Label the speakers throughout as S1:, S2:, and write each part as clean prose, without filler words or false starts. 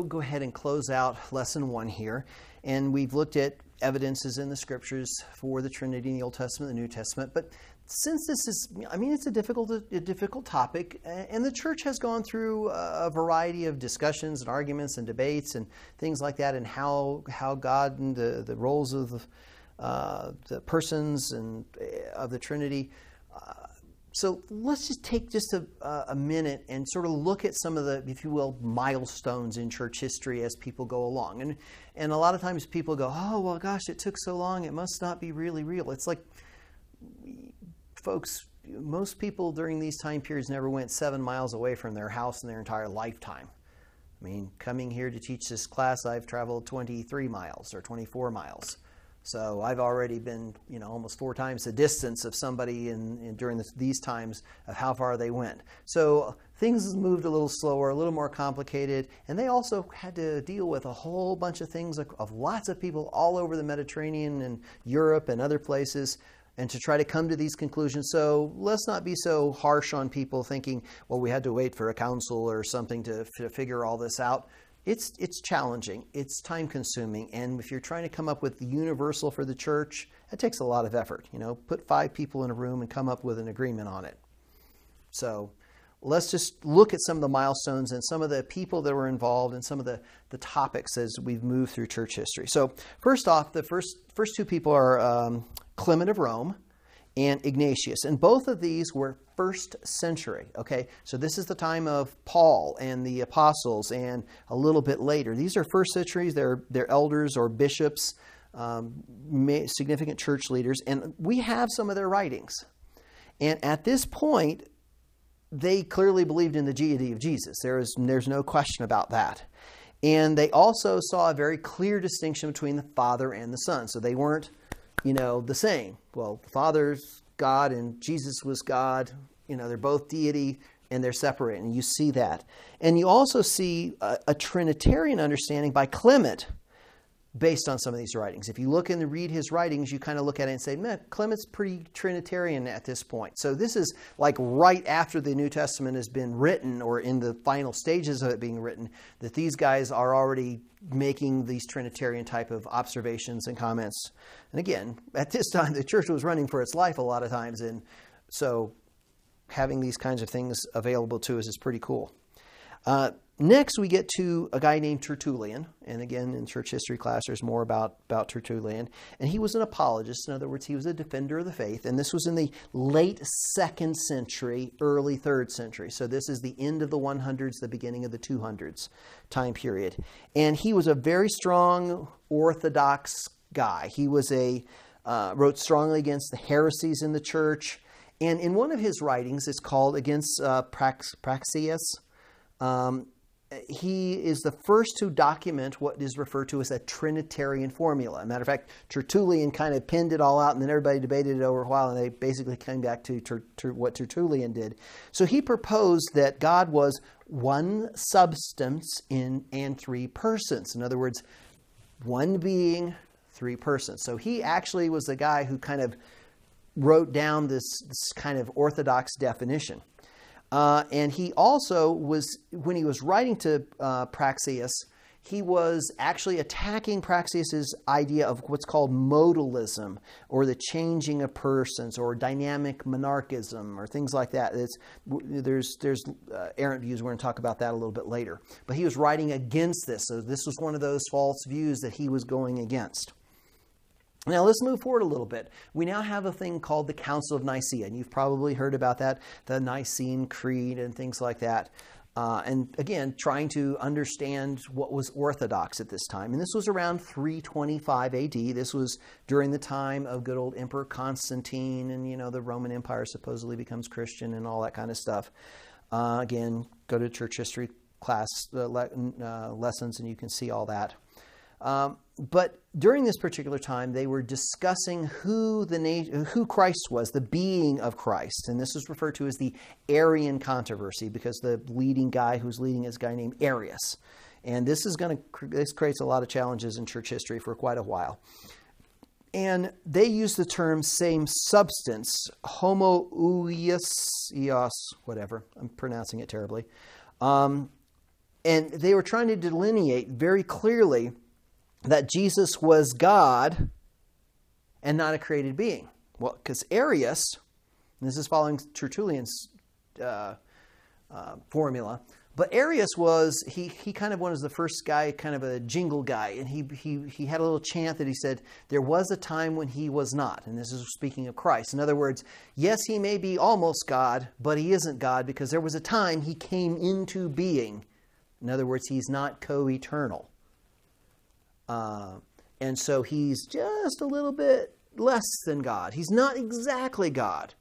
S1: go ahead and close out lesson 1 here. And we've looked at evidences in the scriptures for the Trinity in the Old Testament and the New Testament. But since this is, it's a difficult topic, and the church has gone through a variety of discussions and arguments and debates and things like that, and how God and the roles of the persons and of the Trinity. So let's just take just a minute and sort of look at some of the, if you will, milestones in church history as people go along. And a lot of times people go, oh, well, gosh, it took so long, it must not be really real. It's like, folks, most people during these time periods never went 7 miles away from their house in their entire lifetime. Coming here to teach this class, I've traveled 23 miles or 24 miles. So I've already been, almost 4 times the distance of somebody during these times of how far they went. So things moved a little slower, a little more complicated, and they also had to deal with a whole bunch of things of lots of people all over the Mediterranean and Europe and other places, and to try to come to these conclusions. So let's not be so harsh on people thinking, well, we had to wait for a council or something to figure all this out. It's challenging, it's time consuming, and if you're trying to come up with the universal for the church, it takes a lot of effort. Put 5 people in a room and come up with an agreement on it. So let's just look at some of the milestones and some of the people that were involved and some of the topics as we've moved through church history. So first off, the first 2 people are Clement of Rome and Ignatius. And both of these were 1st century, okay? So this is the time of Paul and the apostles and a little bit later. These are 1st centuries. They're elders or bishops, significant church leaders. And we have some of their writings. And at this point, they clearly believed in the deity of Jesus. There's no question about that. And they also saw a very clear distinction between the Father and the Son. So they weren't the same. Well, the Father's God and Jesus was God. They're both deity and they're separate. And you see that. And you also see a Trinitarian understanding by Clement based on some of these writings. If you look and read his writings, you kind of look at it and say, man, Clement's pretty Trinitarian at this point. So this is like right after the New Testament has been written, or in the final stages of it being written, that these guys are already making these Trinitarian type of observations and comments. And again, at this time, the church was running for its life a lot of times. And so having these kinds of things available to us is pretty cool. Next, we get to a guy named Tertullian. And again, in church history class, there's more about Tertullian. And he was an apologist. In other words, he was a defender of the faith. And this was in the late 2nd century, early 3rd century. So this is the end of the 100s, the beginning of the 200s time period. And he was a very strong Orthodox guy. He was wrote strongly against the heresies in the church. And in one of his writings, it's called Against Praxeas. He is the first to document what is referred to as a Trinitarian formula. As a matter of fact, Tertullian kind of pinned it all out, and then everybody debated it over a while, and they basically came back to what Tertullian did. So he proposed that God was one substance and 3 persons. In other words, one being, 3 persons. So he actually was the guy who kind of wrote down this kind of orthodox definition. And he also was, when he was writing to Praxeas, he was actually attacking Praxeas' idea of what's called modalism, or the changing of persons, or dynamic monarchism, or things like that. There's errant views. We're going to talk about that a little bit later. But he was writing against this. So this was one of those false views that he was going against. Now let's move forward a little bit. We now have a thing called the Council of Nicaea, and you've probably heard about that, the Nicene Creed and things like that. And again, trying to understand what was orthodox at this time. And this was around 325 AD. This was during the time of good old Emperor Constantine, and the Roman Empire supposedly becomes Christian and all that kind of stuff. Again, go to church history class lessons and you can see all that. But during this particular time, they were discussing who Christ was, the being of Christ. And this was referred to as the Arian controversy, because the leading guy who's leading is a guy named Arius. And this creates a lot of challenges in church history for quite a while. And they use the term same substance, homoousios, whatever. I'm pronouncing it terribly. And they were trying to delineate very clearly that Jesus was God and not a created being. Well, because Arius, and this is following Tertullian's formula, but Arius was, he kind of was the first guy, kind of a jingle guy, and he had a little chant that he said, there was a time when he was not, and this is speaking of Christ. In other words, yes, he may be almost God, but he isn't God, because there was a time he came into being. In other words, he's not co-eternal. And so he's just a little bit less than God. He's not exactly God.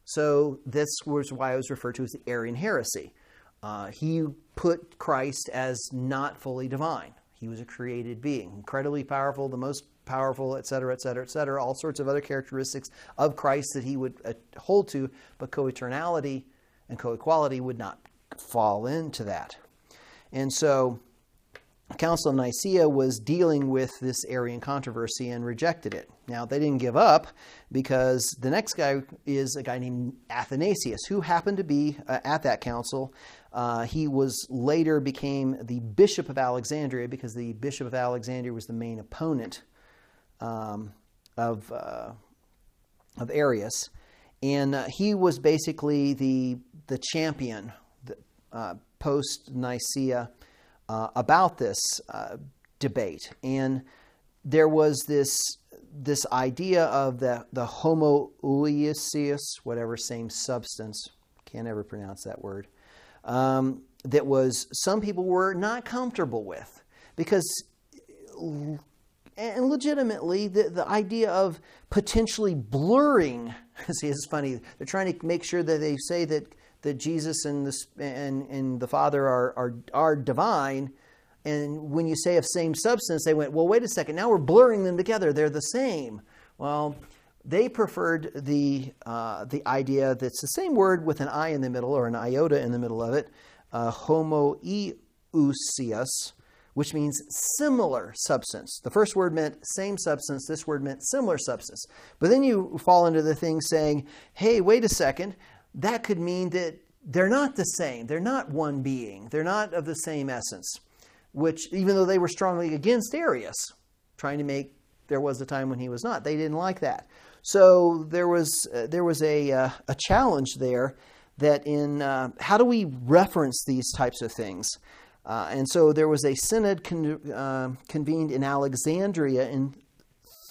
S1: So this was why it was referred to as the Arian heresy. He put Christ as not fully divine. He was a created being, incredibly powerful, the most powerful, etc., etc., etc., all sorts of other characteristics of Christ that he would hold to, but co-eternality and co-equality would not fall into that. And so the Council of Nicaea was dealing with this Arian controversy and rejected it. Now, they didn't give up, because the next guy is a guy named Athanasius, who happened to be at that council. He was later became the Bishop of Alexandria, because the Bishop of Alexandria was the main opponent of Arius. And he was basically the champion post-Nicaea about this debate. And there was this idea of the homoousios, whatever, same substance, can't ever pronounce that word, that was some people were not comfortable with, because, and legitimately, the idea of potentially blurring, see, it's funny, they're trying to make sure that they say that Jesus and the Father are divine, and when you say of same substance, they went, well, wait a second, now we're blurring them together, they're the same. Well, they preferred the idea that's the same word with an I in the middle, or an iota in the middle of it, homoousios, which means similar substance. The first word meant same substance, this word meant similar substance. But then you fall into the thing saying, hey, wait a second, that could mean that they're not the same. They're not one being. They're not of the same essence, which, even though they were strongly against Arius, trying to make there was a time when he was not, they didn't like that. So there was a challenge there that in how do we reference these types of things? And so there was a synod convened in Alexandria in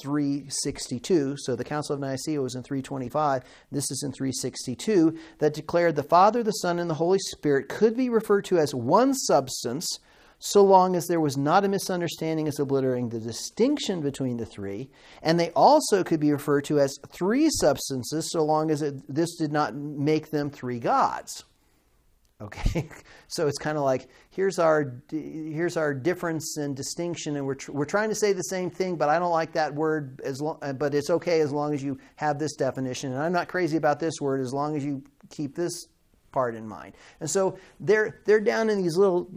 S1: 362, so the Council of Nicaea was in 325, this is in 362, that declared the Father, the Son, and the Holy Spirit could be referred to as one substance, so long as there was not a misunderstanding as obliterating the distinction between the three, and they also could be referred to as three substances, so long as this did not make them three gods. Okay, so it's kind of like, here's our difference and distinction, and we're trying to say the same thing, but I don't like that word, but it's okay as long as you have this definition, and I'm not crazy about this word as long as you keep this part in mind. And so they're down in these little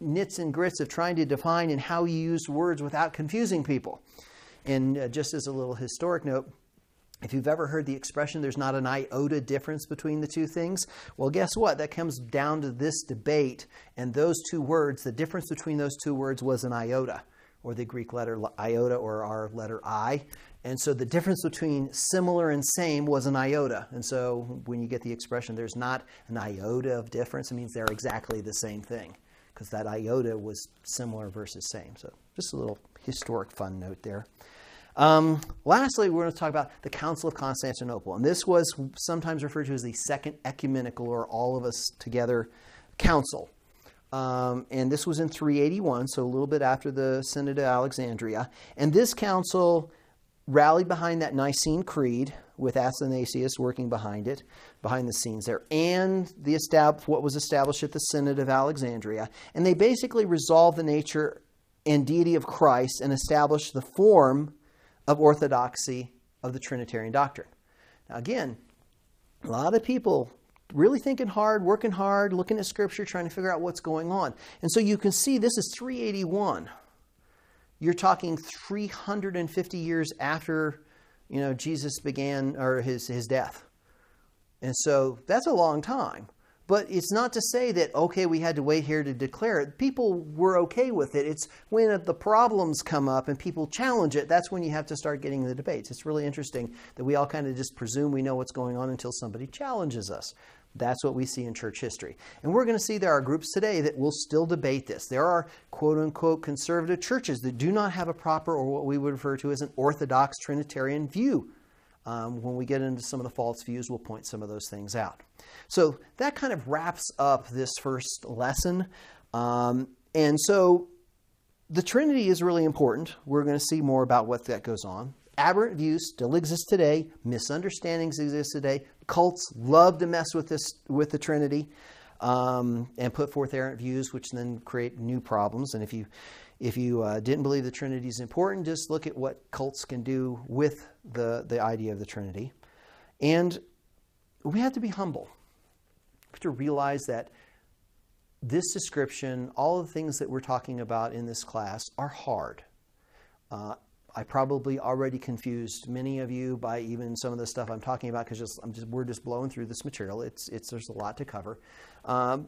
S1: nits and grits of trying to define and how you use words without confusing people. And just as a little historic note, if you've ever heard the expression, there's not an iota difference between the two things, well, guess what? That comes down to this debate, and those two words, the difference between those two words was an iota, or the Greek letter iota, or our letter I. And so the difference between similar and same was an iota. And so when you get the expression, there's not an iota of difference, it means they're exactly the same thing, because that iota was similar versus same. So just a little historic fun note there. Lastly, we're going to talk about the Council of Constantinople. And this was sometimes referred to as the Second Ecumenical, or all of us together, council. And this was in 381, so a little bit after the Synod of Alexandria. And this council rallied behind that Nicene Creed, with Athanasius working behind it, behind the scenes there, and what was established at the Synod of Alexandria. And they basically resolved the nature and deity of Christ and established the form of orthodoxy of the Trinitarian doctrine. Now again, a lot of people really thinking hard, working hard, looking at Scripture, trying to figure out what's going on. And so you can see this is 381. You're talking 350 years after, Jesus began, or his death. And so that's a long time. But it's not to say that, okay, we had to wait here to declare it. People were okay with it. It's when the problems come up and people challenge it, that's when you have to start getting the debates. It's really interesting that we all kind of just presume we know what's going on until somebody challenges us. That's what we see in church history. And we're going to see there are groups today that will still debate this. There are quote-unquote conservative churches that do not have a proper, or what we would refer to as an orthodox Trinitarian view. When we get into some of the false views, we'll point some of those things out. So that kind of wraps up this first lesson. And so the Trinity is really important. We're going to see more about what that goes on. Aberrant views still exist today. Misunderstandings exist today. Cults love to mess with the Trinity, and put forth errant views, which then create new problems. And if you didn't believe the Trinity is important, just look at what cults can do with the idea of the Trinity. And we have to be humble. We have to realize that this description, all of the things that we're talking about in this class, are hard. I probably already confused many of you by even some of the stuff I'm talking about, because we're just blowing through this material. There's a lot to cover. But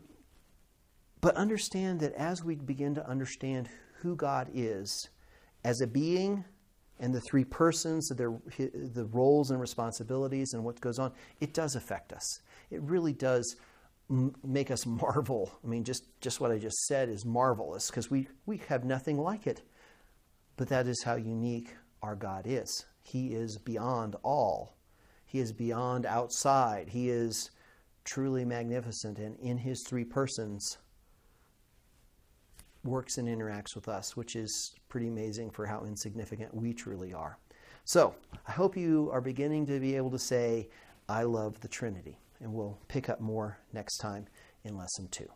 S1: understand that as we begin to understand who God is as a being, and the three persons, the roles and responsibilities and what goes on, it does affect us. It really does make us marvel. I mean, just what I just said is marvelous, because we have nothing like it. But that is how unique our God is. He is beyond all. He is beyond outside. He is truly magnificent, and in his three persons works and interacts with us, which is pretty amazing for how insignificant we truly are. So I hope you are beginning to be able to say, I love the Trinity. And we'll pick up more next time in Lesson 2.